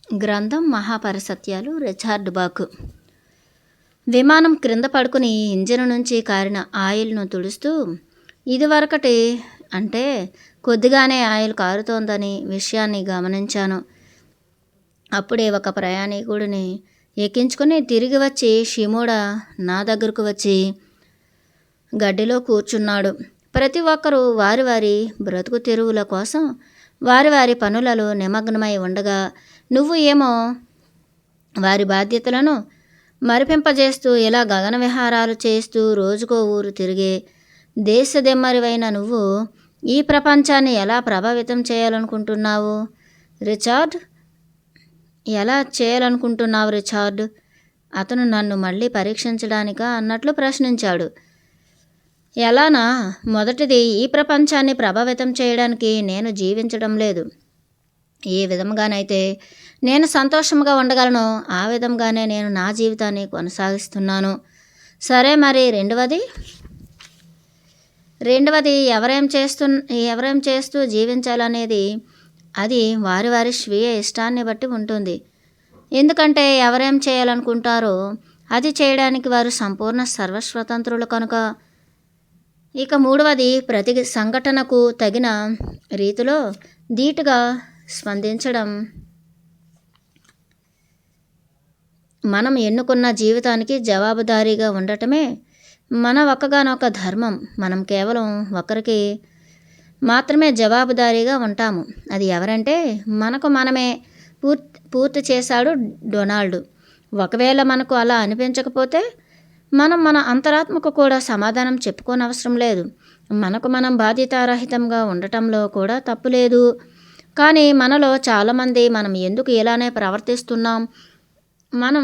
గ్రంథం మహాపరిసత్యాలు Richard back. విమానం క్రింద పడుకుని ఇంజిన్ నుంచి కారిన ఆయిల్ను తుడుస్తూ, ఇదివరకటి అంటే కొద్దిగానే ఆయిల్ కారుతోందని విషయాన్ని గమనించాను. అప్పుడే ఒక ప్రయాణికుడిని ఎక్కించుకుని తిరిగి వచ్చి షిమోడా నా దగ్గరకు వచ్చి గడ్డిలో కూర్చున్నాడు. ప్రతి ఒక్కరూ వారి వారి బ్రతుకు తెరువుల కోసం వారి వారి పనులలో నిమగ్నమై ఉండగా, నువ్వు ఏమో వారి బాధ్యతలను మరిపింపజేస్తూ ఇలా గగన విహారాలు చేస్తూ రోజుకో ఊరు తిరిగే దేశదెమ్మరివైన నువ్వు ఈ ప్రపంచాన్ని ఎలా ప్రభావితం చేయాలనుకుంటున్నావు రిచార్డ్? ఎలా చేయాలనుకుంటున్నావు రిచార్డ్? అతను నన్ను మళ్ళీ పరీక్షించడానికా అన్నట్లు ప్రశ్నించాడు. ఎలానా? మొదటిది, ఈ ప్రపంచాన్ని ప్రభావితం చేయడానికి నేను జీవించడం లేదు. ఏ విధంగానైతే నేను సంతోషంగా ఉండగలను ఆ విధంగానే నేను నా జీవితాన్ని కొనసాగిస్తున్నాను. సరే, మరి రెండవది ఎవరేం చేస్తూ జీవించాలనేది అది వారి వారి స్వీయ ఇష్టాన్ని బట్టి ఉంటుంది. ఎందుకంటే ఎవరేం చేయాలనుకుంటారో అది చేయడానికి వారు సంపూర్ణ సర్వస్వతంత్రులు కనుక. ఇక మూడవది, ప్రతి సంఘటనకు తగిన రీతిలో ధీటుగా స్పందించడం మనం ఎన్నుకున్న జీవితానికి జవాబుదారీగా ఉండటమే మన ఒక్కగానొక్క ధర్మం. మనం కేవలం ఒకరికి మాత్రమే జవాబుదారీగా ఉంటాము. అది ఎవరంటే మనకు మనమే పూర్తి చేశాడు డొనాల్డ్. ఒకవేళ మనకు అలా అనిపించకపోతే మనం మన అంతరాత్మకు కూడా సమాధానం చెప్పుకోనవసరం లేదు. మనకు మనం బాధ్యతారహితంగా ఉండటంలో కూడా తప్పు లేదు. కానీ మనలో చాలామంది మనం ఎందుకు ఇలానే ప్రవర్తిస్తున్నాం, మన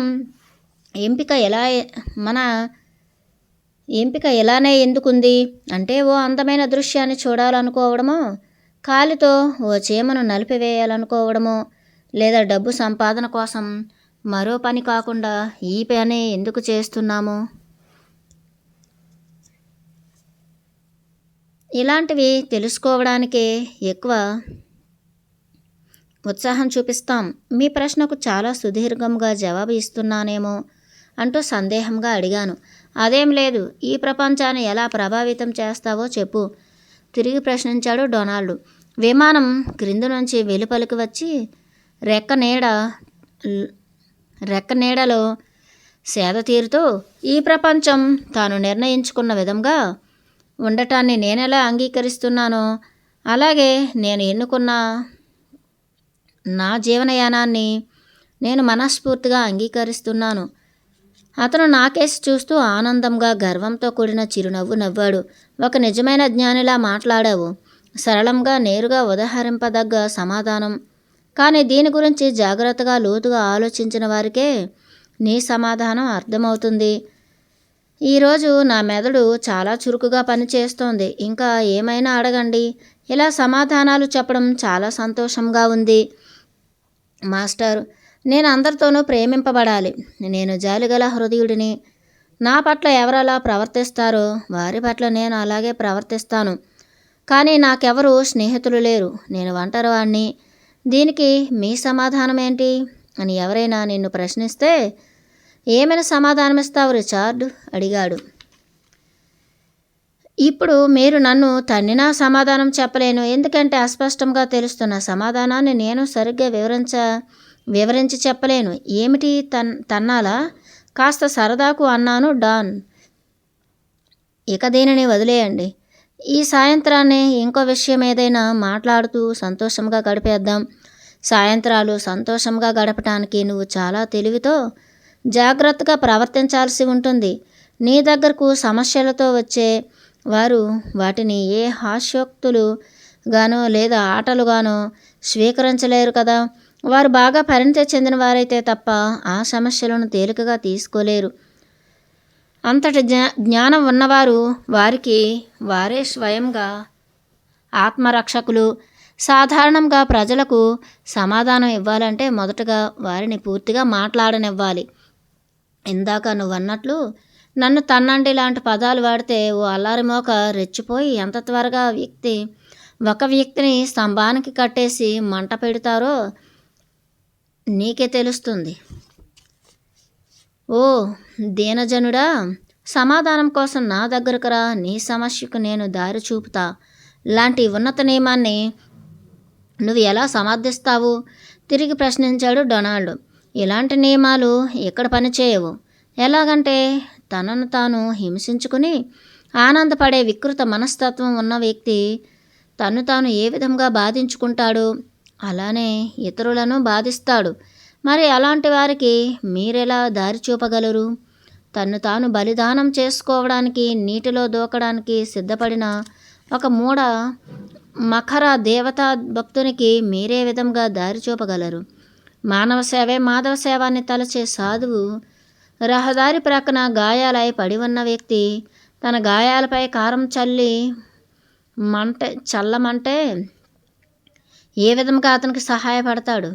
ఎంపిక ఎలానే ఎందుకుంది అంటే ఓ అందమైన దృశ్యాన్ని చూడాలనుకోవడమో, కాలితో ఓ చీమను నలిపివేయాలనుకోవడమో, లేదా డబ్బు సంపాదన కోసం మరో పని కాకుండా ఈ పని ఎందుకు చేస్తున్నాము? ఇలాంటివి తెలుసుకోవడానికే ఎక్కువ ఉత్సాహం చూపిస్తాం. మీ ప్రశ్నకు చాలా సుదీర్ఘంగా జవాబు ఇస్తున్నానేమో అంటూ సందేహంగా అడిగాను. అదేం లేదు, ఈ ప్రపంచాన్ని ఎలా ప్రభావితం చేస్తావో చెప్పు, తిరిగి ప్రశ్నించాడు డొనాల్డ్. విమానం క్రింద నుంచి వెలుపలికి వచ్చి రెక్క నీడలో సేద తీరుతూ, ఈ ప్రపంచం తాను నిర్ణయించుకున్న విధంగా ఉండటాన్ని నేనెలా అంగీకరిస్తున్నానో అలాగే నేను ఎన్నుకున్న నా జీవనయానాన్ని నేను మనస్ఫూర్తిగా అంగీకరిస్తున్నాను. అతను నాకేసి చూస్తూ ఆనందంగా గర్వంతో కూడిన చిరునవ్వు నవ్వాడు. ఒక నిజమైన జ్ఞానిలా మాట్లాడావు. సరళంగా నేరుగా ఉదహరింపదగ్గ సమాధానం. కానీ దీని గురించి జాగ్రత్తగా లోతుగా ఆలోచించిన వారికే నీ సమాధానం అర్థమవుతుంది. ఈరోజు నా మెదడు చాలా చురుకుగా పనిచేస్తోంది. ఇంకా ఏమైనా అడగండి. ఇలా సమాధానాలు చెప్పడం చాలా సంతోషంగా ఉంది మాస్టర్. నేను అందరితోనూ ప్రేమింపబడాలి. నేను జాలిగల హృదయుడిని. నా పట్ల ఎవరలా ప్రవర్తిస్తారో వారి పట్ల నేను అలాగే ప్రవర్తిస్తాను. కానీ నాకెవరూ స్నేహితులు లేరు. నేను ఒంటరివాణ్ణి. దీనికి మీ సమాధానం ఏంటి అని ఎవరైనా నిన్ను ప్రశ్నిస్తే ఏమైనా సమాధానమిస్తావు రిచార్డ్ అడిగాడు. ఇప్పుడు మీరు నన్ను తన్నినా సమాధానం చెప్పలేను. ఎందుకంటే అస్పష్టంగా తెలుస్తున్న సమాధానాన్ని నేను సరిగ్గా వివరించి చెప్పలేను. ఏమిటి తన్నాలా? కాస్త సరదాకు అన్నాను డాన్. ఇక దీనిని వదిలేయండి. ఈ సాయంత్రాన్ని ఇంకో విషయం ఏదైనా మాట్లాడుతూ సంతోషంగా గడిపేద్దాం. సాయంత్రాలు సంతోషంగా గడపటానికి నువ్వు చాలా తెలివితో జాగ్రత్తగా ప్రవర్తించాల్సి ఉంటుంది. నీ దగ్గరకు సమస్యలతో వచ్చే వారు వాటిని ఏ హాస్యోక్తులుగానో లేదా ఆటలుగానో స్వీకరించలేరు కదా. వారు బాగా పరిణతి చెందిన వారైతే తప్ప ఆ సమస్యలను తేలికగా తీసుకోలేరు. అంతటి జ్ఞానం ఉన్నవారు వారికి వారే స్వయంగా ఆత్మరక్షకులు. సాధారణంగా ప్రజలకు సమాధానం ఇవ్వాలంటే మొదటగా వారిని పూర్తిగా మాట్లాడనివ్వాలి. ఇందాక నువ్వన్నట్లు నన్ను తన్నండి లాంటి పదాలు వాడితే ఓ అల్లారిమోక రెచ్చిపోయి ఎంత త్వరగా ఒక వ్యక్తిని స్తంభానికి కట్టేసి మంట పెడతారో నీకే తెలుస్తుంది. ఓ దీనజనుడా, సమాధానం కోసం నా దగ్గరకు రా, నీ సమస్యకు నేను దారి చూపుతా లాంటి ఉన్నత నియమాన్ని నువ్వు ఎలా సమర్థిస్తావు? తిరిగి ప్రశ్నించాడు డొనాల్డ్. ఇలాంటి నియమాలు ఇక్కడ పనిచేయవు. ఎలాగంటే తనను తాను హింసించుకుని ఆనందపడే వికృత మనస్తత్వం ఉన్న వ్యక్తి తను తాను ఏ విధంగా బాధించుకుంటాడు, అలానే ఇతరులను బాధిస్తాడు. మరి అలాంటి వారికి మీరెలా దారి చూపగలరు? తన్ను తాను బలిదానం చేసుకోవడానికి నీటిలో దూకడానికి సిద్ధపడిన ఒక మూఢ మకర దేవతా భక్తునికి మీరే విధంగా దారి చూపగలరు? మానవ సేవే మాధవ సేవాన్ని తలచే సాధువు రహదారి ప్రక్కన గాయాలై పడి ఉన్న వ్యక్తి తన గాయాలపై కారం చల్లమంటే ఏ విధంగా అతనికి సహాయపడతాడు?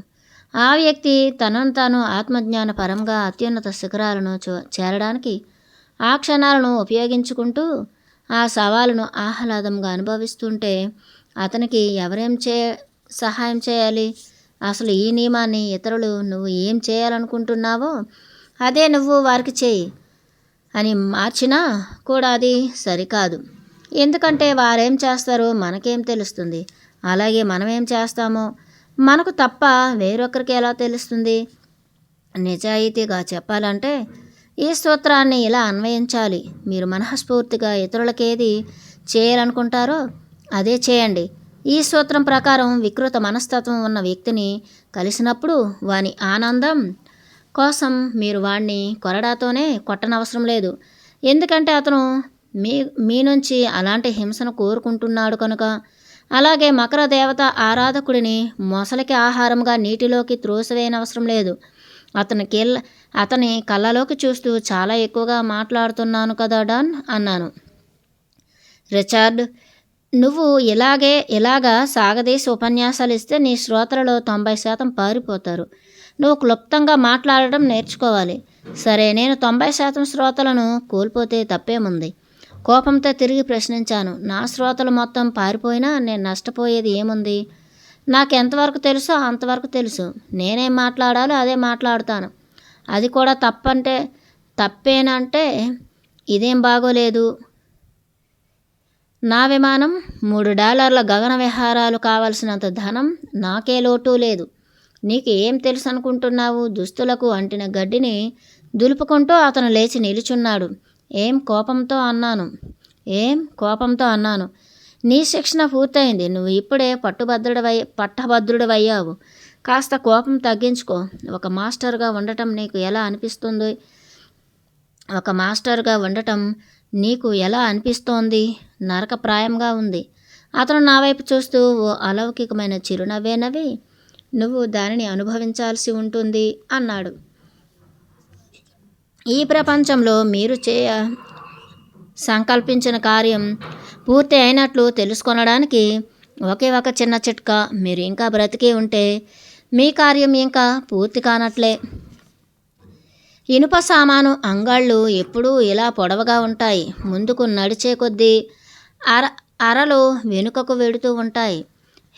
ఆ వ్యక్తి తనను తాను ఆత్మజ్ఞాన పరంగా అత్యున్నత శిఖరాలను చేరడానికి ఆ క్షణాలను ఉపయోగించుకుంటూ ఆ సవాలును ఆహ్లాదంగా అనుభవిస్తుంటే అతనికి ఎవరేం సహాయం చేయాలి? అసలు ఈ నియమాన్ని ఇతరులు నువ్వు ఏం చేయాలనుకుంటున్నావో అదే నువ్వు వారికి చేయి అని మార్చినా కూడా అది సరికాదు. ఎందుకంటే వారేం చేస్తారో మనకేం తెలుస్తుంది? అలాగే మనమేం చేస్తామో మనకు తప్ప వేరొకరికి ఎలా తెలుస్తుంది? నిజాయితీగా చెప్పాలంటే ఈ సూత్రాన్ని ఇలా అన్వయించాలి. మీరు మనస్ఫూర్తిగా ఇతరులకేది చేయాలనుకుంటారో అదే చేయండి. ఈ సూత్రం ప్రకారం వికృత మనస్తత్వం ఉన్న వ్యక్తిని కలిసినప్పుడు వాని ఆనందం కోసం మీరు వాడిని కొరడాతోనే కొట్టనవసరం లేదు. ఎందుకంటే అతను మీ నుంచి అలాంటి హింసను కోరుకుంటున్నాడు కనుక. అలాగే మకర దేవత ఆరాధకుడిని మొసలికి ఆహారంగా నీటిలోకి త్రోసివేయనవసరం లేదు. అతని కళ్ళలోకి చూస్తూ చాలా ఎక్కువగా మాట్లాడుతున్నాను కదా డాన్ అన్నాను. రిచార్డ్, నువ్వు ఇలాగా సాగదీసి ఉపన్యాసాలు ఇస్తే నీ శ్రోతలలో 90% పారిపోతారు. నువ్వు క్లుప్తంగా మాట్లాడడం నేర్చుకోవాలి. సరే, నేను 90% శ్రోతలను కోల్పోతే తప్పేముంది? కోపంతో తిరిగి ప్రశ్నించాను. నా శ్రోతలు మొత్తం పారిపోయినా నేను నష్టపోయేది ఏముంది? నాకు ఎంతవరకు తెలుసో అంతవరకు తెలుసు. నేనేం మాట్లాడాలో అదే మాట్లాడుతాను. అది కూడా తప్పేనంటే ఇదేం బాగోలేదు. నా విమానం $3 గగన విహారాలు కావలసినంత ధనం నాకే లోటు లేదు. నీకు ఏం తెలుసు అనుకుంటున్నావు? దుస్తులకు అంటిన గడ్డిని దులుపుకుంటూ అతను లేచి నిలుచున్నాడు. ఏం కోపంతో అన్నాను. నీ శిక్షణ పూర్తయింది. నువ్వు ఇప్పుడే పట్టభద్రుడవయ్యావు. కాస్త కోపం తగ్గించుకో. ఒక మాస్టర్గా ఉండటం నీకు ఎలా అనిపిస్తోంది? నరకప్రాయంగా ఉంది. అతను నా వైపు చూస్తూ ఓ అలౌకికమైన చిరునవ్వే నవ్వి, నువ్వు దానిని అనుభవించాల్సి ఉంటుంది అన్నాడు. ఈ ప్రపంచంలో మీరు సంకల్పించిన కార్యం పూర్తి అయినట్లు తెలుసుకొనడానికి ఒకే ఒక చిన్న చిట్కా. మీరు ఇంకా బ్రతికి ఉంటే మీ కార్యం ఇంకా పూర్తి కానట్లే. ఇనుప సామాను అంగాళ్ళు ఎప్పుడూ ఇలా పొడవుగా ఉంటాయి. ముందుకు నడిచే కొద్దీ అరలు వెనుకకు వెడుతూ ఉంటాయి.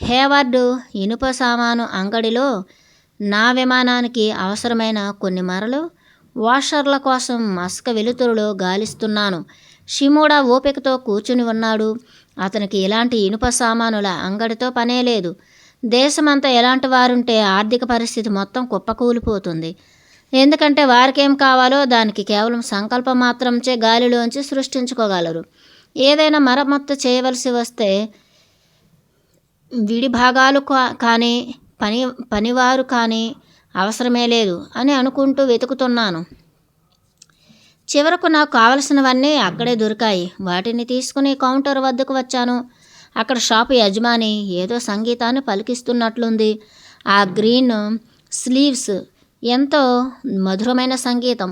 హేవర్డ్ ఇనుప సామాను అంగడిలో నా విమానానికి అవసరమైన కొన్ని మరలు వాషర్ల కోసం మసక వెలుతురులో గాలిస్తున్నాను. షిమోడా ఓపికతో కూర్చుని ఉన్నాడు. అతనికి ఇలాంటి ఇనుప సామానుల అంగడితో పనే లేదు. దేశమంతా ఎలాంటి వారుంటే ఆర్థిక పరిస్థితి మొత్తం కుప్పకూలిపోతుంది. ఎందుకంటే వారికేం కావాలో దానికి కేవలం సంకల్పం మాత్రంచే గాలిలోంచి సృష్టించుకోగలరు. ఏదైనా మరమ్మత్తు చేయవలసి వస్తే విడి భాగాలు కానీ పనివారు కానీ అవసరమే లేదు అని అనుకుంటూ వెతుకుతున్నాను. చివరకు నాకు కావలసినవన్నీ అక్కడే దొరికాయి. వాటిని తీసుకుని కౌంటర్ వద్దకు వచ్చాను. అక్కడ షాపు యజమాని ఏదో సంగీతాన్ని పలికిస్తున్నట్లుంది. ఆ గ్రీన్ స్లీవ్స్ ఎంతో మధురమైన సంగీతం.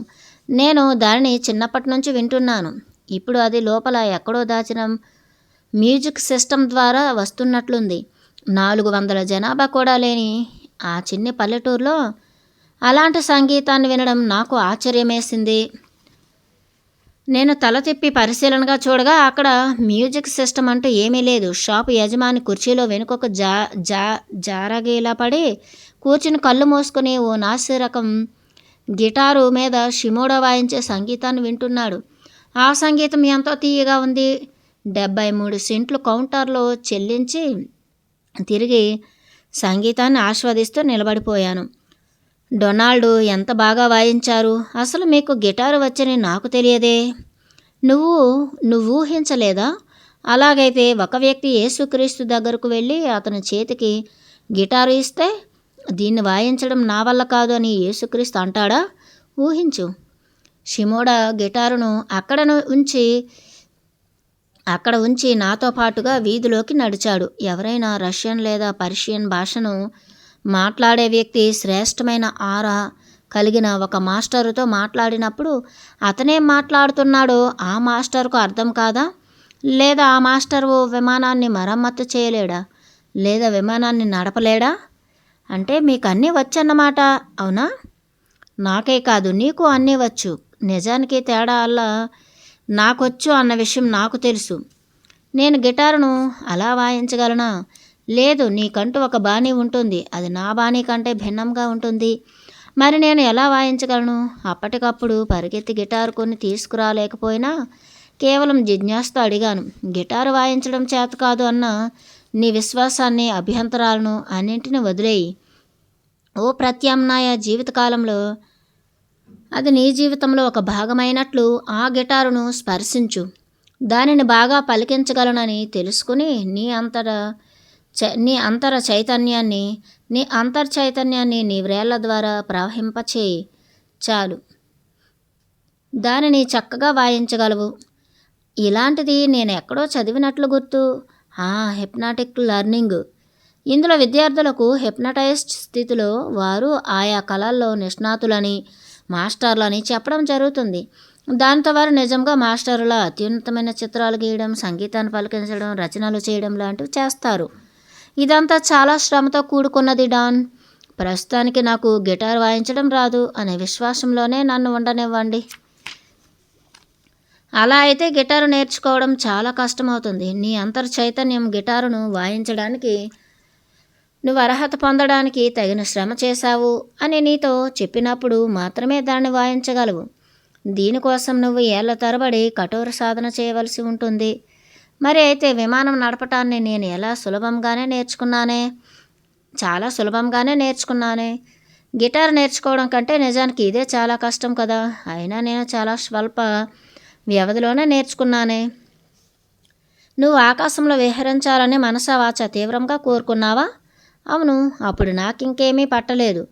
నేను దానిని చిన్నప్పటి నుంచి వింటున్నాను. ఇప్పుడు అది లోపల ఎక్కడో దాచిన మ్యూజిక్ సిస్టమ్ ద్వారా వస్తున్నట్లుంది. 400 జనాభా కూడా లేని ఆ చిన్ని పల్లెటూరులో అలాంటి సంగీతాన్ని వినడం నాకు ఆశ్చర్యమేసింది. నేను తల తిప్పి పరిశీలనగా చూడగా అక్కడ మ్యూజిక్ సిస్టమ్ అంటూ ఏమీ లేదు. షాపు యజమాని కుర్చీలో వెనుకొక జా జా జారగీలా పడి కూర్చుని కళ్ళు మూసుకుని ఓ నాసిరకం గిటారు మీద షిమోడా వాయించే సంగీతాన్ని వింటున్నాడు. ఆ సంగీతం ఎంతో తీయగా ఉంది. 73 సెంట్లు కౌంటర్లో చెల్లించి తిరిగి సంగీతాన్ని ఆస్వాదిస్తూ నిలబడిపోయాను. డొనాల్డ్ ఎంత బాగా వాయించారు. అసలు మీకు గిటారు వచ్చని నాకు తెలియదే. నువ్వు నువ్వూహించలేదా? అలాగైతే ఒక వ్యక్తి యేసుక్రీస్తు దగ్గరకు వెళ్ళి అతని చేతికి గిటారు ఇస్తే దీన్ని వాయించడం నా వల్ల కాదు అని యేసుక్రీస్తు అంటాడా? ఊహించు. షిమోడా గిటారును అక్కడ ఉంచి నాతో పాటుగా వీధిలోకి నడిచాడు. ఎవరైనా రష్యన్ లేదా పర్షియన్ భాషను మాట్లాడే వ్యక్తి శ్రేష్టమైన ఆరా కలిగిన ఒక మాస్టరుతో మాట్లాడినప్పుడు అతనేం మాట్లాడుతున్నాడో ఆ మాస్టర్కు అర్థం కాదా? లేదా ఆ మాస్టరు విమానాన్ని మరమ్మత్తు చేయలేడా? లేదా విమానాన్ని నడపలేడా? అంటే మీకు అన్నీ వచ్చన్నమాట, అవునా? నాకే కాదు, నీకు అన్నీ వచ్చు. నిజానికి తేడా అలా నాకొచ్చు అన్న విషయం నాకు తెలుసు. నేను గిటారును అలా వాయించగలనా? లేదు, నీకంటూ ఒక బాణీ ఉంటుంది. అది నా బాణీ కంటే భిన్నంగా ఉంటుంది. మరి నేను ఎలా వాయించగలను? అప్పటికప్పుడు పరిగెత్తి గిటారు కొని తీసుకురాలేకపోయినా కేవలం జిజ్ఞాసతో అడిగాను. గిటారు వాయించడం చేత కాదు అన్న నీ విశ్వాసాన్ని, అభ్యంతరాలను అన్నింటినీ వదిలేయి. ఓ ప్రత్యామ్నాయ జీవితకాలంలో అది నీ జీవితంలో ఒక భాగమైనట్లు ఆ గిటారును స్పర్శించు. దానిని బాగా పలికించగలనని తెలుసుకుని నీ అంతర్చైతన్యాన్ని నీ వ్రేళ్ల ద్వారా ప్రవహింపచేయి. చాలు, దానిని చక్కగా వాయించగలవు. ఇలాంటిది నేను ఎక్కడో చదివినట్లు గుర్తు. Hypnotic learning. ఇందులో విద్యార్థులకు హిప్నటైజ్డ్ స్థితిలో వారు ఆయా కళల్లో నిష్ణాతులని, మాస్టర్లని చెప్పడం జరుగుతుంది. దాంతో వారు నిజంగా మాస్టర్ల అత్యున్నతమైన చిత్రాలు గీయడం, సంగీతాన్ని పలికించడం, రచనలు చేయడం లాంటివి చేస్తారు. ఇదంతా చాలా శ్రమతో కూడుకున్నది డాన్. ప్రస్తుతానికి నాకు గిటార్ వాయించడం రాదు అనే విశ్వాసంలోనే నన్ను ఉండనివ్వండి. అలా అయితే గిటారు నేర్చుకోవడం చాలా కష్టమవుతుంది. నీ చైతన్యం గిటారును వాయించడానికి నువ్వు అర్హత పొందడానికి తగిన శ్రమ చేశావు అని నీతో చెప్పినప్పుడు మాత్రమే దాన్ని వాయించగలవు. దీనికోసం నువ్వు ఏళ్ల తరబడి కఠోర సాధన చేయవలసి ఉంటుంది. మరి అయితే విమానం నడపటాన్ని నేను చాలా సులభంగానే నేర్చుకున్నానే. గిటార్ నేర్చుకోవడం కంటే నిజానికి ఇదే చాలా కష్టం కదా. అయినా నేను చాలా స్వల్ప వ్యవధిలోనే నేర్చుకున్నానే. నువ్వు ఆకాశంలో విహరించాలని మనసా వాచా తీవ్రంగా కోరుకున్నావా? అవును. అప్పుడు నాకింకేమీ పట్టలేదు.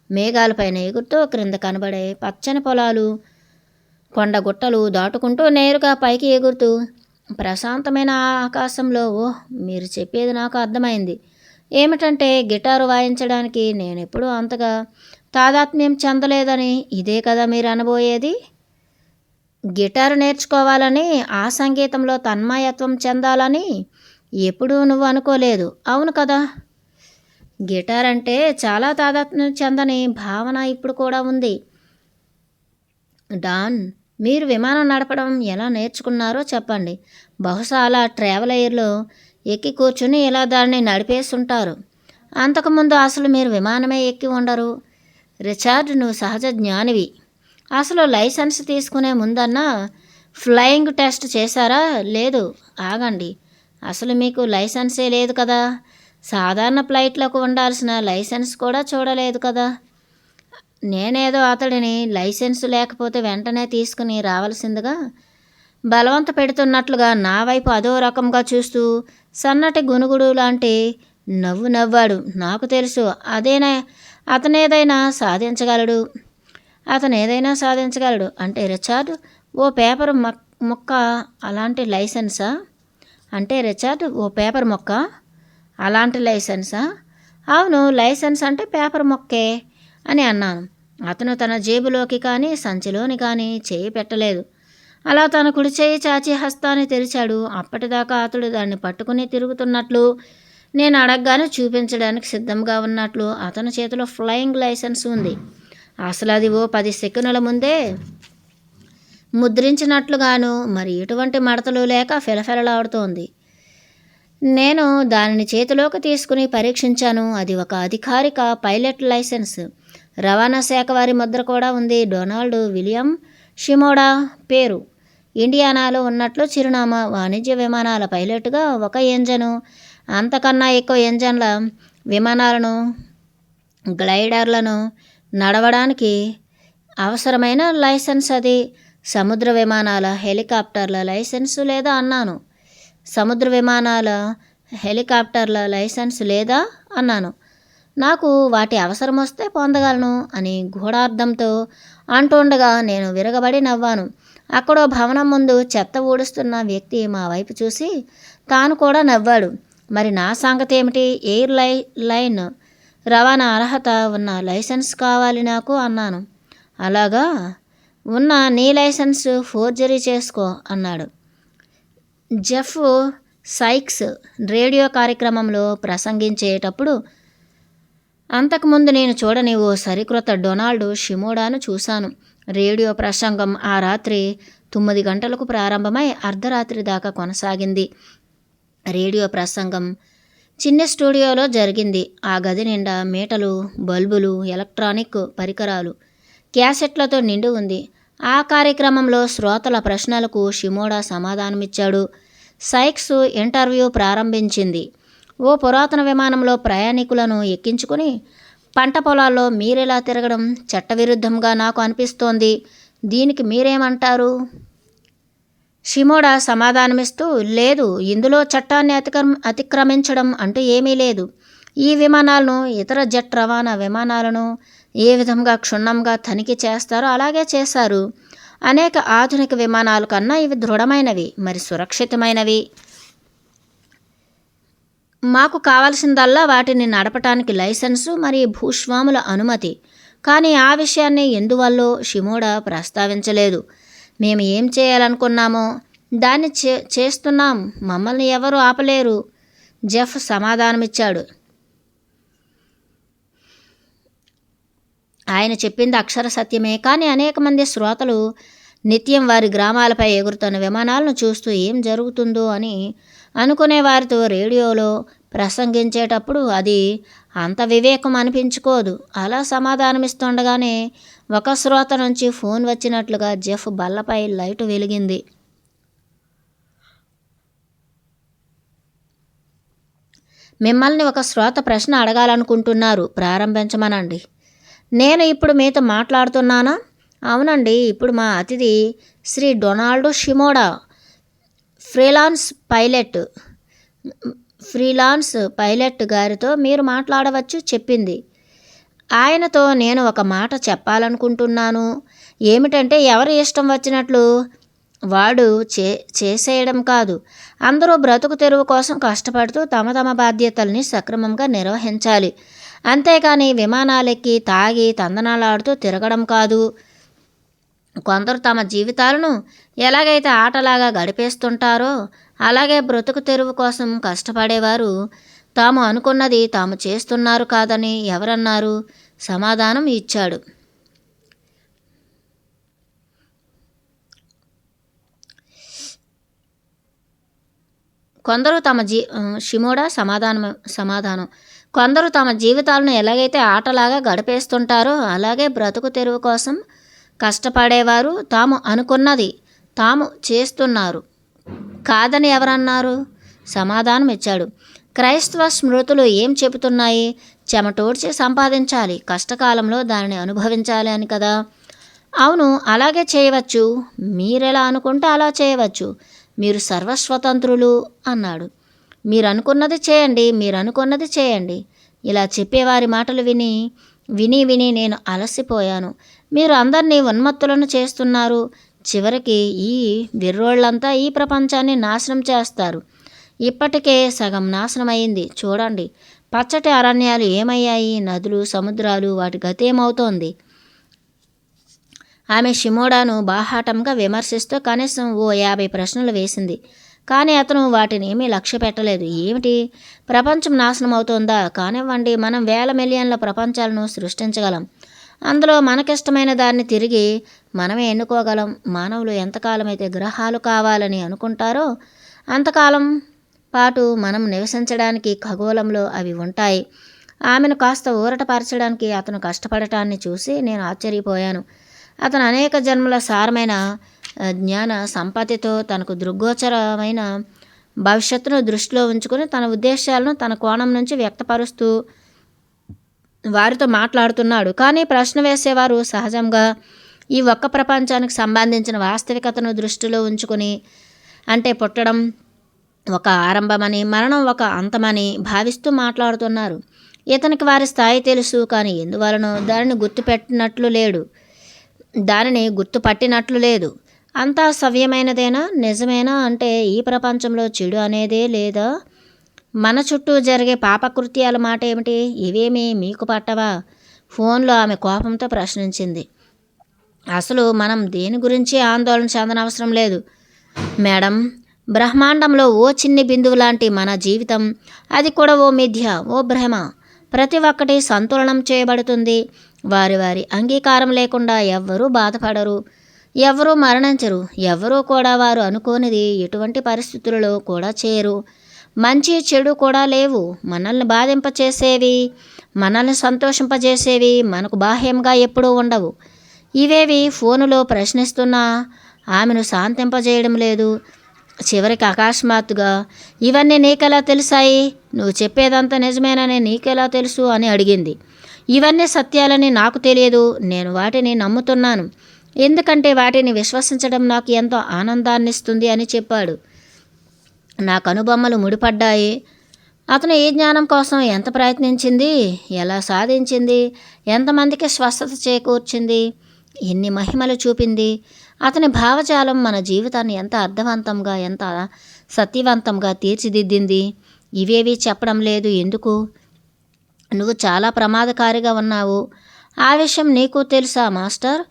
మేఘాలపైన ఎగురుతూ క్రింద కనబడే పచ్చని పొలాలు, కొండగుట్టలు దాటుకుంటూ నేరుగా పైకి ఎగురుతూ ప్రశాంతమైన ఆకాశంలో. మీరు చెప్పేది నాకు అర్థమైంది. ఏమిటంటే గిటారు వాయించడానికి నేనెప్పుడూ అంతగా తాదాత్మ్యం చెందలేదని. ఇదే కదా మీరు అనబోయేది? గిటారు నేర్చుకోవాలని, ఆ సంగీతంలో తన్మయత్వం చెందాలని ఎప్పుడూ నువ్వు అనుకోలేదు, అవును కదా? గిటార్ అంటే చాలా తాదాత్మ్యం చెందని భావన ఇప్పుడు కూడా ఉంది. డాన్, మీరు విమానం నడపడం ఎలా నేర్చుకున్నారో చెప్పండి. బహుశా అలా ట్రావెలర్లో ఎక్కి కూర్చుని ఇలా దాన్ని నడిపేస్తుంటారు. అంతకుముందు అసలు మీరు విమానమే ఎక్కి ఉండరు. రిచార్డ్, నువ్వు సహజ జ్ఞానివి. అసలు లైసెన్స్ తీసుకునే ముందన్నా ఫ్లయింగ్ టెస్ట్ చేశారా? లేదు. ఆగండి, అసలు మీకు లైసెన్సే లేదు కదా. సాధారణ ఫ్లైట్లకు ఉండాల్సిన లైసెన్స్ కూడా చూడలేదు కదా. నేనేదో అతడిని లైసెన్స్ లేకపోతే వెంటనే తీసుకుని రావాల్సిందిగా బలవంత పెడుతున్నట్లుగా నా వైపు అదో రకంగా చూస్తూ సన్నటి గునుగుడు లాంటి నవ్వు నవ్వాడు. నాకు తెలుసు అతనేదైనా సాధించగలడు అంటే రిచార్డ్ ఓ పేపర్ మొక్క అలాంటి లైసెన్సా? అలాంటి లైసెన్సా? అవును, లైసెన్స్ అంటే పేపర్ మొక్కే అని అన్నాను. అతను తన జేబులోకి కానీ సంచిలోని కానీ చేయి పెట్టలేదు. అలా తన కుడి చేయి చాచి హస్తాన్ని తెరిచాడు. అప్పటిదాకా అతడు దాన్ని పట్టుకుని తిరుగుతున్నట్లు, నేను అడగగానే చూపించడానికి సిద్ధంగా ఉన్నట్లు అతని చేతిలో ఫ్లయింగ్ లైసెన్స్ ఉంది. అసలు అది ఓ 10 సెకన్ల ముందే ముద్రించినట్లుగాను మరి ఎటువంటి మడతలు లేక ఫిలఫిలలాడుతోంది. నేను దానిని చేతిలోకి తీసుకుని పరీక్షించాను. అది ఒక అధికారిక పైలట్ లైసెన్స్. రవాణా శాఖ వారి ముద్ర కూడా ఉంది. డొనాల్డ్ విలియం షిమోడా పేరు. ఇండియానాలో ఉన్నట్లు చిరునామా. వాణిజ్య విమానాల పైలట్గా ఒక ఇంజను, అంతకన్నా ఎక్కువ ఇంజన్ల విమానాలను, గ్లైడర్లను నడవడానికి అవసరమైన లైసెన్స్ అది. సముద్ర విమానాల, హెలికాప్టర్ల లైసెన్సు లేదా అన్నాను. సముద్ర విమానాల, హెలికాప్టర్ల లైసెన్స్ లేదా అన్నాను. నాకు వాటి అవసరం వస్తే పొందగలను అని గూఢార్థంతో అంటుండగా నేను విరగబడి నవ్వాను. అక్కడో భవనం ముందు చెత్త ఊడుస్తున్న వ్యక్తి మా వైపు చూసి తాను కూడా నవ్వాడు. మరి నా సంగతి ఏమిటి? ఎయిర్ లైన్ రవాణా అర్హత ఉన్న లైసెన్స్ కావాలి నాకు అన్నాను. అలాగా, ఉన్న నీ లైసెన్స్ ఫోర్జరీ చేసుకో అన్నాడు. జెఫ్ సైక్స్ రేడియో కార్యక్రమంలో ప్రసంగించేటప్పుడు అంతకుముందు నేను చూడని ఓ సరికొత్త డొనాల్డ్ షిమోడాను చూశాను. రేడియో ప్రసంగం ఆ రాత్రి 9 గంటలకు ప్రారంభమై అర్ధరాత్రి దాకా కొనసాగింది. రేడియో ప్రసంగం చిన్న స్టూడియోలో జరిగింది. ఆ గది నిండా మీటలు, బల్బులు, ఎలక్ట్రానిక్ పరికరాలు, క్యాసెట్లతో నిండి ఉంది. ఆ కార్యక్రమంలో శ్రోతల ప్రశ్నలకు షిమోడా సమాధానమిచ్చాడు. సైక్స్ ఇంటర్వ్యూ ప్రారంభించింది. ఓ పురాతన విమానంలో ప్రయాణికులను ఎక్కించుకుని పంట పొలాల్లో మీరెలా తిరగడం చట్టవిరుద్ధంగా నాకు అనిపిస్తోంది. దీనికి మీరేమంటారు? షిమోడా సమాధానమిస్తూ, లేదు, ఇందులో చట్టాన్ని అతిక్రమించడం అంటూ ఏమీ లేదు. ఈ విమానాలను, ఇతర జెట్ రవాణా విమానాలను ఏ విధంగా క్షుణ్ణంగా తనిఖీ చేస్తారో అలాగే చేశారు. అనేక ఆధునిక విమానాల కన్నా ఇవి దృఢమైనవి, మరి సురక్షితమైనవి. మాకు కావాల్సిందల్లా వాటిని నడపటానికి లైసెన్సు మరియు భూస్వాముల అనుమతి. కానీ ఆ విషయాన్ని ఎందువల్లో షిమోడా ప్రస్తావించలేదు. మేము ఏం చేయాలనుకున్నామో దాన్ని చేస్తున్నాం. మమ్మల్ని ఎవరూ ఆపలేరు. జెఫ్ సమాధానమిచ్చాడు. ఆయన చెప్పింది అక్షర సత్యమే. కానీ అనేక మంది శ్రోతలు నిత్యం వారి గ్రామాలపై ఎగురుతున్న విమానాలను చూస్తూ ఏం జరుగుతుందో అని అనుకునే వారితో రేడియోలో ప్రసంగించేటప్పుడు అది అంత వివేకం అనిపించుకోదు. అలా సమాధానమిస్తుండగానే ఒక శ్రోత నుంచి ఫోన్ వచ్చినట్లుగా జెఫ్ బల్లపై లైటు వెలిగింది. మిమ్మల్ని ఒక శ్రోత ప్రశ్న అడగాలనుకుంటున్నారు, ప్రారంభించమనండి. నేను ఇప్పుడు మీతో మాట్లాడుతున్నానా? అవునండి. ఇప్పుడు మా అతిథి శ్రీ డొనాల్డ్ షిమోడా, ఫ్రీలాన్స్ పైలట్ గారితో మీరు మాట్లాడవచ్చు చెప్పింది. ఆయనతో నేను ఒక మాట చెప్పాలనుకుంటున్నాను. ఏమిటంటే, ఎవరి ఇష్టం వచ్చినట్లు వాడు చేసేయడం కాదు. అందరూ బ్రతుకు తెరువు కోసం కష్టపడుతూ తమ తమ బాధ్యతల్ని సక్రమంగా నిర్వహించాలి. అంతేకాని విమానాలెక్కి తాగి తందనాలాడుతూ తిరగడం కాదు. కొందరు తమ జీవితాలను ఎలాగైతే ఆటలాగా గడిపేస్తుంటారో అలాగే బ్రతుకు తెరువు కోసం కష్టపడేవారు తాము అనుకున్నది తాము చేస్తున్నారు కాదని ఎవరన్నారు? సమాధానం ఇచ్చాడు. షిమోడా సమాధానం కొందరు తమ జీవితాలను ఎలాగైతే ఆటలాగా గడిపేస్తుంటారో అలాగే బ్రతుకు తెరువు కోసం కష్టపడేవారు తాము అనుకున్నది తాము చేస్తున్నారు కాదని ఎవరన్నారు? సమాధానం ఇచ్చాడు. క్రైస్తవ స్మృతులు ఏం చెబుతున్నాయి? చెమటోడ్చి సంపాదించాలి, కష్టకాలంలో దానిని అనుభవించాలి అని కదా. అవును, అలాగే చేయవచ్చు. మీరెలా అనుకుంటే అలా చేయవచ్చు. మీరు సర్వస్వతంత్రులు అన్నాడు. మీరు అనుకున్నది చేయండి. ఇలా చెప్పేవారి మాటలు విని నేను అలసిపోయాను. మీరు అందరినీ ఉన్మత్తులను చేస్తున్నారు. చివరికి ఈ వెర్రోళ్ళంతా ఈ ప్రపంచాన్ని నాశనం చేస్తారు. ఇప్పటికే సగం నాశనం అయింది. చూడండి, పచ్చటి అరణ్యాలు ఏమయ్యాయి? నదులు, సముద్రాలు, వాటి గతేమవుతోంది? ఆమె షిమోడాను బాహాటంగా విమర్శిస్తూ కనీసం ఓ 50 ప్రశ్నలు వేసింది. కానీ అతను వాటిని ఏమీ లక్ష్య పెట్టలేదు. ఏమిటి? ప్రపంచం నాశనం అవుతోందా? కానివ్వండి, మనం వేల మిలియన్ల ప్రపంచాలను సృష్టించగలం. అందులో మనకిష్టమైన దాన్ని తిరిగి మనమే ఎన్నుకోగలం. మానవులు ఎంతకాలమైతే గ్రహాలు కావాలని అనుకుంటారో అంతకాలం పాటు మనం నివసించడానికి ఖగోళంలో అవి ఉంటాయి. ఆమెను కాస్త ఊరటపరచడానికి అతను కష్టపడటాన్ని చూసి నేను ఆశ్చర్యపోయాను. అతను అనేక జన్మల సారమైన జ్ఞాన సంపత్తితో తనకు దృగ్గోచరమైన భవిష్యత్తును దృష్టిలో ఉంచుకొని తన ఉద్దేశాలను తన కోణం నుంచి వ్యక్తపరుస్తూ వారితో మాట్లాడుతున్నాడు. కానీ ప్రశ్న వేసేవారు సహజంగా ఈ ఒక్క ప్రపంచానికి సంబంధించిన వాస్తవికతను దృష్టిలో ఉంచుకొని, అంటే పుట్టడం ఒక ఆరంభమని, మరణం ఒక అంతమని భావిస్తూ మాట్లాడుతున్నారు. ఇతనికి వారి స్థాయి తెలుసు, కానీ ఎందువలనో దానిని గుర్తుపట్టినట్లు లేదు. అంతా సవ్యమైనదేనా, నిజమేనా? అంటే ఈ ప్రపంచంలో చెడు అనేదే లేదా? మన చుట్టూ జరిగే పాపకృత్యాల మాట ఏమిటి? ఇవేమీ మీకు పట్టవా? ఫోన్లో ఆమె కోపంతో ప్రశ్నించింది. అసలు మనం దేని గురించి ఆందోళన చెందనవసరం లేదు మేడం. బ్రహ్మాండంలో ఓ చిన్ని బిందువు లాంటి మన జీవితం, అది కూడా ఓ మిథ్య, ఓ భ్రమ. ప్రతి ఒక్కటి సంతులనం చేయబడుతుంది. వారి వారి అంగీకారం లేకుండా ఎవ్వరూ బాధపడరు, ఎవ్వరూ మరణించరు, ఎవ్వరూ కూడా వారు అనుకోనిది ఎటువంటి పరిస్థితులలో కూడా చేయరు. మంచి చెడు కూడా లేవు. మనల్ని బాధింపచేసేవి, మనల్ని సంతోషింపజేసేవి మనకు బాహ్యంగా ఎప్పుడూ ఉండవు. ఇవేవి ఫోనులో ప్రశ్నిస్తున్నా ఆమెను శాంతింపజేయడం లేదు. చివరికి అకస్మాత్తుగా, ఇవన్నీ నీకెలా తెలుసాయి? నువ్వు చెప్పేదంతా నిజమేనని నీకెలా తెలుసు అని అడిగింది. ఇవన్నీ సత్యాలని నాకు తెలియదు. నేను వాటిని నమ్ముతున్నాను. ఎందుకంటే వాటిని విశ్వసించడం నాకు ఎంతో ఆనందాన్నిస్తుంది అని చెప్పాడు. నా కనుబొమ్మలు ముడిపడ్డాయి. అతను ఈ జ్ఞానం కోసం ఎంత ప్రయత్నించింది, ఎలా సాధించింది, ఎంతమందికి స్వస్థత చేకూర్చింది, ఎన్ని మహిమలు చూపింది. అతని భావజాలం మన జీవితాన్ని ఎంత అర్థవంతంగా, ఎంత సత్యవంతంగా తీర్చిదిద్దింది. ఇవేవి చెప్పడం లేదు ఎందుకు? నువ్వు చాలా ప్రమాదకారిగా ఉన్నావు. ఆ విషయం నీకు తెలుసా మాస్టర్?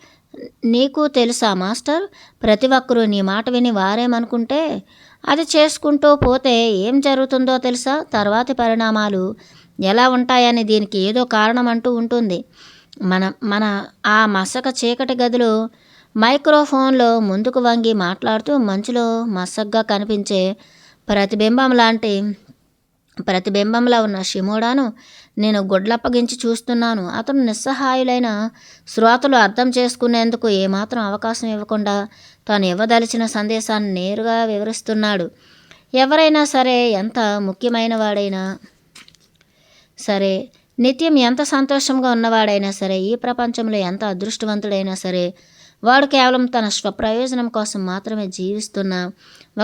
ప్రతి ఒక్కరూ నీ మాట విని వారేమనుకుంటే అది చేసుకుంటూ పోతే ఏం జరుగుతుందో తెలుసా? తర్వాతి పరిణామాలు ఎలా ఉంటాయని దీనికి ఏదో కారణం అంటూ ఉంటుంది. మన ఆ మసక చీకటి గదిలో మైక్రోఫోన్లో ముందుకు వంగి మాట్లాడుతూ మంచులో మసగ్గా కనిపించే ప్రతిబింబంలో ఉన్న షిమోడాను నేను గుడ్లప్పగించి చూస్తున్నాను. అతను నిస్సహాయులైన శ్రోతలు అర్థం చేసుకునేందుకు ఏమాత్రం అవకాశం ఇవ్వకుండా తాను ఇవ్వదలిచిన సందేశాన్ని నేరుగా వివరిస్తున్నాడు. ఎవరైనా సరే, ఎంత ముఖ్యమైన వాడైనా సరే, నిత్యం ఎంత సంతోషంగా ఉన్నవాడైనా సరే, ఈ ప్రపంచంలో ఎంత అదృష్టవంతుడైనా సరే, వాడు కేవలం తన స్వప్రయోజనం కోసం మాత్రమే జీవిస్తున్న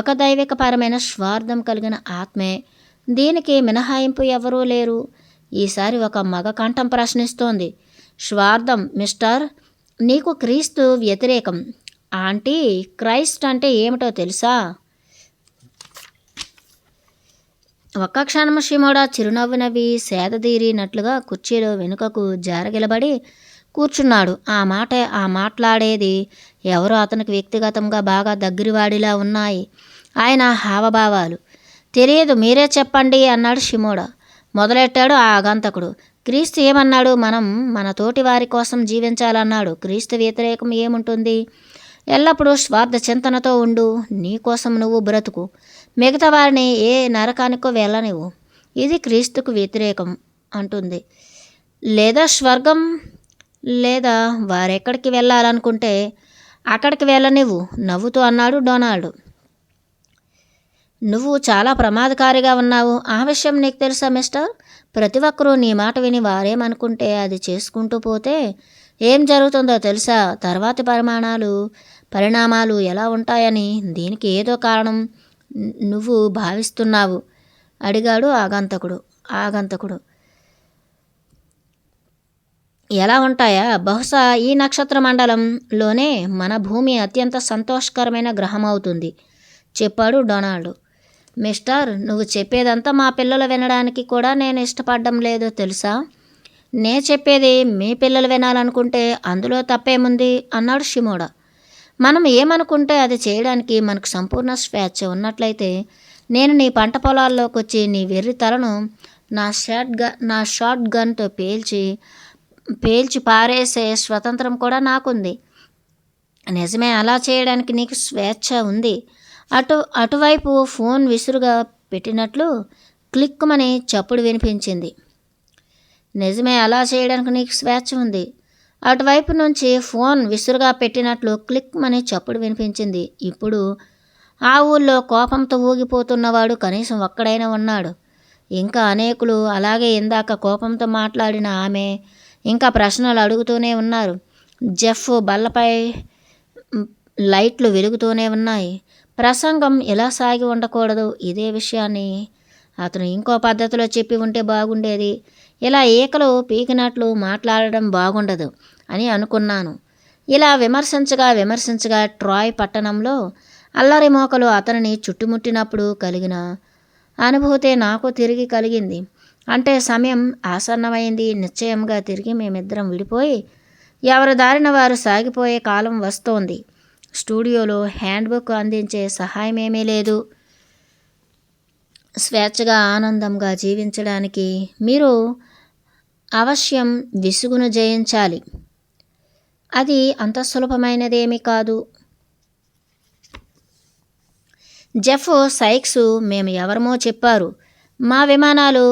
ఒక దైవికపరమైన స్వార్థం కలిగిన ఆత్మే. దీనికి మినహాయింపు ఎవరూ లేరు. ఈసారి ఒక మగ కంఠం ప్రశ్నిస్తోంది. స్వార్థం మిస్టర్, నీకు క్రీస్తు వ్యతిరేకం. ఆంటీ, క్రైస్ట్ అంటే ఏమిటో తెలుసా? ఒక్క క్షణం షిమోడా చిరునవ్వు నవ్వి సేదదీరినట్లుగా కుర్చీలో వెనుకకు జారగిలబడి కూర్చున్నాడు. ఆ మాట్లాడేది ఎవరో అతనికి వ్యక్తిగతంగా బాగా దగ్గరవాడిలా ఉన్నాయి ఆయన హావభావాలు. తెలియదు, మీరే చెప్పండి అన్నాడు షిమోడా. మొదలెట్టాడు ఆ ఆగంతకుడు. క్రీస్తు ఏమన్నాడు? మనం మన తోటి వారి కోసం జీవించాలన్నాడు. క్రీస్తు వ్యతిరేకం ఏముంటుంది? ఎల్లప్పుడూ స్వార్థ చింతనతో ఉండు. నీ కోసం నువ్వు బ్రతుకు, మిగతా వారిని ఏ నరకానికో వెళ్ళనివ్వు. ఇది క్రీస్తుకు వ్యతిరేకం అంటుంది. లేదా స్వర్గం, లేదా వారెక్కడికి వెళ్ళాలనుకుంటే అక్కడికి వెళ్ళనివ్వు నవ్వుతూ అన్నాడు డొనాల్డ్. నువ్వు చాలా ప్రమాదకారిగా ఉన్నావు. ఆ విషయం నీకు తెలుసా మిస్టర్? ప్రతి ఒక్కరూ నీ మాట విని వారేమనుకుంటే అది చేసుకుంటూ పోతే ఏం జరుగుతుందో తెలుసా? తర్వాతి పరిణామాలు ఎలా ఉంటాయని దీనికి ఏదో కారణం నువ్వు భావిస్తున్నావు అడిగాడు ఆగంతకుడు. ఎలా ఉంటాయా? బహుశా ఈ నక్షత్ర మండలంలోనే మన భూమి అత్యంత సంతోషకరమైన గ్రహం అవుతుంది చెప్పాడు డొనాల్డ్. మిస్టర్, నువ్వు చెప్పేదంతా మా పిల్లలు వినడానికి కూడా నేను ఇష్టపడడం లేదు తెలుసా? నే చెప్పేది మీ పిల్లలు వినాలనుకుంటే అందులో తప్పేముంది అన్నాడు షిమోడా. మనం ఏమనుకుంటే అది చేయడానికి మనకు సంపూర్ణ స్వేచ్ఛ ఉన్నట్లయితే నేను నీ పంట పొలాల్లోకి వచ్చి నీ వెర్రి తలను నా షార్ట్ గన్తో పేల్చి పేల్చి పారేసే స్వతంత్రం కూడా నాకుంది. నిజమే, అలా చేయడానికి నీకు స్వేచ్ఛ ఉంది. అటువైపు ఫోన్ విసురుగా పెట్టినట్లు క్లిక్కుమని చప్పుడు వినిపించింది. నిజమే, అలా చేయడానికి నీకు స్వేచ్ఛ ఉంది. అటువైపు నుంచి ఫోన్ విసురుగా పెట్టినట్లు క్లిక్మని చప్పుడు వినిపించింది. ఇప్పుడు ఆ ఊళ్ళో కోపంతో ఊగిపోతున్నవాడు కనీసం ఒక్కడైనా ఉన్నాడు. ఇంకా అనేకులు అలాగే ఇందాక కోపంతో మాట్లాడిన ఆమె ఇంకా ప్రశ్నలు అడుగుతూనే ఉన్నారు. జెఫ్ బల్లపై లైట్లు వెలుగుతూనే ఉన్నాయి. ప్రసంగం ఇలా సాగి ఉండకూడదు. ఇదే విషయాన్ని అతను ఇంకో పద్ధతిలో చెప్పి ఉంటే బాగుండేది. ఇలా ఈకలు పీకినట్లు మాట్లాడడం బాగుండదు అని అనుకున్నాను. ఇలా విమర్శించగా ట్రాయ్ పట్టణంలో అల్లరి మోకలు అతనిని చుట్టుముట్టినప్పుడు కలిగిన అనుభూతే నాకు తిరిగి కలిగింది. అంటే సమయం ఆసన్నమైంది. నిశ్చయంగా తిరిగి మేమిద్దరం విడిపోయి ఎవరి దారిన వారు సాగిపోయే కాలం వస్తోంది. స్టూడియోలో హ్యాండ్బుక్ అందించే సహాయమేమీ లేదు. స్వేచ్ఛగా ఆనందంగా జీవించడానికి మీరు అవశ్యం విసుగును జయించాలి. అది అంత సులభమైనదేమీ కాదు. జెఫ్ సైక్స్ మేము ఎవరమో చెప్పారు. మా విమానాలు